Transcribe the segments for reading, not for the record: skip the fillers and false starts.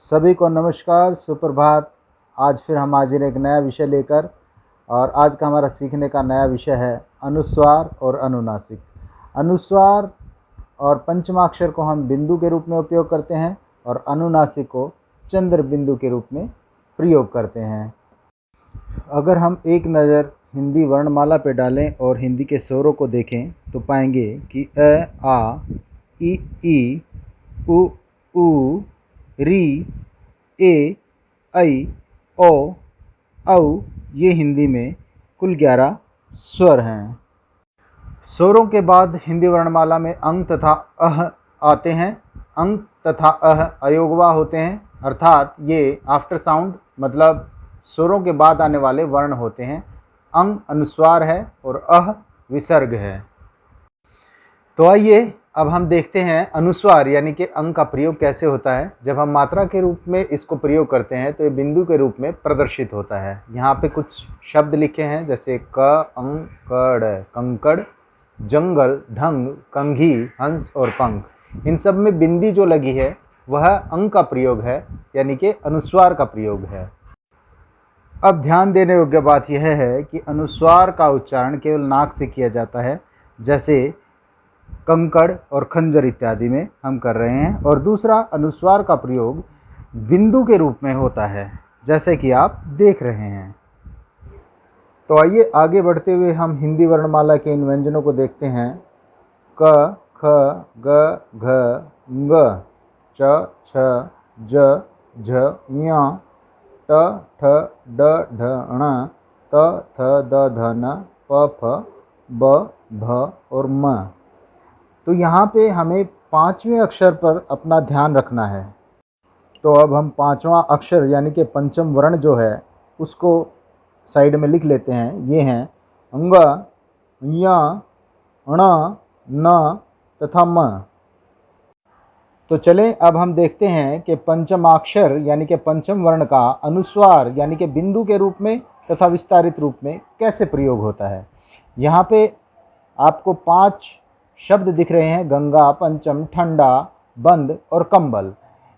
सभी को नमस्कार, सुप्रभात। आज फिर हम हाजिर हैं एक नया विषय लेकर और आज का हमारा सीखने का नया विषय है अनुस्वार और अनुनासिक। अनुस्वार और पंचमाक्षर को हम बिंदु के रूप में उपयोग करते हैं और अनुनासिक को चंद्र बिंदु के रूप में प्रयोग करते हैं। अगर हम एक नज़र हिंदी वर्णमाला पे डालें और हिंदी के स्वरों को देखें तो पाएंगे कि अ, आ, ई, उ, री, ए, ऐ, ओ, औ ये हिंदी में कुल 11 स्वर हैं। स्वरों के बाद हिंदी वर्णमाला में अंग तथा अह आते हैं। अंग तथा अह अयोगवा होते हैं, अर्थात ये आफ्टर साउंड मतलब स्वरों के बाद आने वाले वर्ण होते हैं। अंग अनुस्वार है और अह विसर्ग है। तो आइए अब हम देखते हैं अनुस्वार यानी कि अंग का प्रयोग कैसे होता है। जब हम मात्रा के रूप में इसको प्रयोग करते हैं तो ये बिंदु के रूप में प्रदर्शित होता है। यहाँ पे कुछ शब्द लिखे हैं जैसे क, अंग, कड़, कंकड़, जंगल, ढंग, कंघी, हंस और पंख। इन सब में बिंदी जो लगी है वह अंग का प्रयोग है यानी कि अनुस्वार का प्रयोग है। अब ध्यान देने योग्य बात यह है कि अनुस्वार का उच्चारण केवल नाक से किया जाता है, जैसे कंकड़ और खंजर इत्यादि में हम कर रहे हैं, और दूसरा अनुस्वार का प्रयोग बिंदु के रूप में होता है जैसे कि आप देख रहे हैं। तो आइए आगे बढ़ते हुए हम हिंदी वर्णमाला के इन व्यंजनों को देखते हैं। क, ख, ग, घ, ङ, च, छ, ज, झ, ञ, ट, ठ, ड, ढ, ण, त, थ, द, ध, न, प, फ, ब, भ और म। तो यहाँ पे हमें पांचवें अक्षर पर अपना ध्यान रखना है। तो अब हम पांचवा अक्षर यानी कि पंचम वर्ण जो है उसको साइड में लिख लेते हैं। ये हैं अंग, ञ, ण, न तथा म। तो चलें अब हम देखते हैं कि पंचमाक्षर यानी कि पंचम वर्ण का अनुस्वार यानी कि बिंदु के रूप में तथा विस्तारित रूप में कैसे प्रयोग होता है। यहाँ पे आपको 5 शब्द दिख रहे हैं: गंगा, पंचम, ठंडा, बंद और कंबल।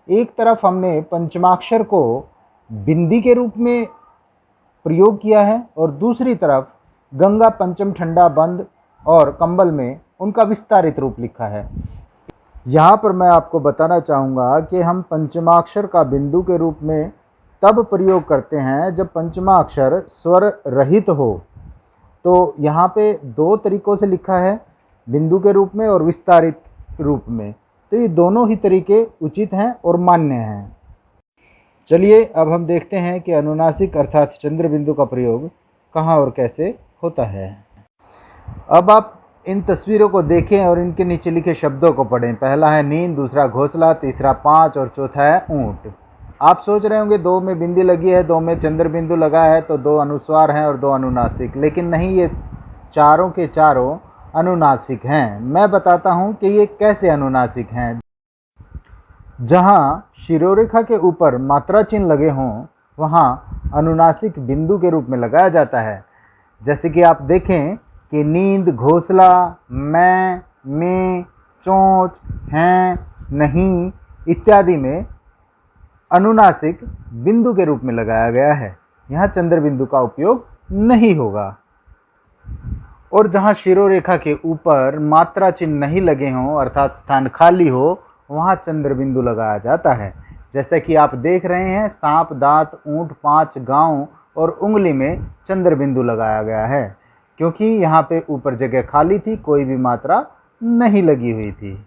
एक तरफ हमने पंचमाक्षर को बिंदी के रूप में प्रयोग किया है और दूसरी तरफ गंगा, पंचम, ठंडा, बंद और कंबल में उनका विस्तारित रूप लिखा है। यहाँ पर मैं आपको बताना चाहूँगा कि हम पंचमाक्षर का बिंदु के रूप में तब प्रयोग करते हैं जब पंचमाक्षर स्वर रहित हो। तो यहाँ पे 2 तरीक़ों से लिखा है, बिंदु के रूप में और विस्तारित रूप में। तो ये दोनों ही तरीके उचित हैं और मान्य हैं। चलिए अब हम देखते हैं कि अनुनासिक अर्थात चंद्र बिंदु का प्रयोग कहाँ और कैसे होता है। अब आप इन तस्वीरों को देखें और इनके नीचे लिखे शब्दों को पढ़ें। पहला है नींद, दूसरा घोंसला, तीसरा 5 और चौथा है ऊँट। आप सोच रहे होंगे 2 में बिंदी लगी है, 2 में चंद्र बिंदु लगा है, तो 2 अनुस्वार हैं और 2 अनुनासिक। लेकिन नहीं, ये चारों के चारों अनुनासिक हैं। मैं बताता हूं कि ये कैसे अनुनासिक हैं। जहां शिरोरेखा के ऊपर मात्रा चिन्ह लगे हों वहां अनुनासिक बिंदु के रूप में लगाया जाता है। जैसे कि आप देखें कि नींद, घोंसला, मैं, में, चोंच, हैं, नहीं इत्यादि में अनुनासिक बिंदु के रूप में लगाया गया है। यहाँ चंद्र बिंदु का उपयोग नहीं होगा। और जहाँ शिरोरेखा के ऊपर मात्रा चिन्ह नहीं लगे हों अर्थात स्थान खाली हो, वहाँ चंद्र बिंदु लगाया जाता है। जैसे कि आप देख रहे हैं, सांप, दांत, ऊंट, 5 गांव और उंगली में चंद्र बिंदु लगाया गया है, क्योंकि यहाँ पे ऊपर जगह खाली थी, कोई भी मात्रा नहीं लगी हुई थी।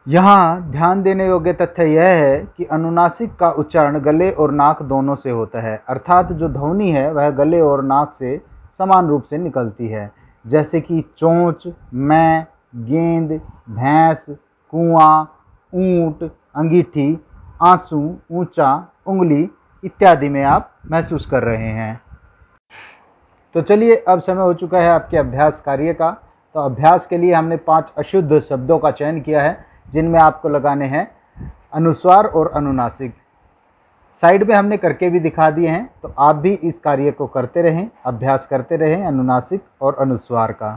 यहाँ ध्यान देने योग्य तथ्य यह है कि अनुनासिक का उच्चारण गले और नाक दोनों से होता है, अर्थात जो ध्वनि है वह गले और नाक से समान रूप से निकलती है। जैसे कि चोंच, मैं, गेंद, भैंस, कुआं, ऊंट, अंगीठी, आंसू, ऊंचा, उंगली इत्यादि में आप महसूस कर रहे हैं। तो चलिए अब समय हो चुका है आपके अभ्यास कार्य का। तो अभ्यास के लिए हमने 5 अशुद्ध शब्दों का चयन किया है जिनमें आपको लगाने हैं अनुस्वार और अनुनासिक। साइड में हमने करके भी दिखा दिए हैं, तो आप भी इस कार्य को करते रहें, अभ्यास करते रहें अनुनासिक और अनुस्वार का।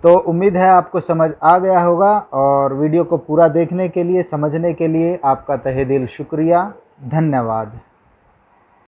तो उम्मीद है आपको समझ आ गया होगा, और वीडियो को पूरा देखने के लिए, समझने के लिए आपका तहे दिल शुक्रिया। धन्यवाद।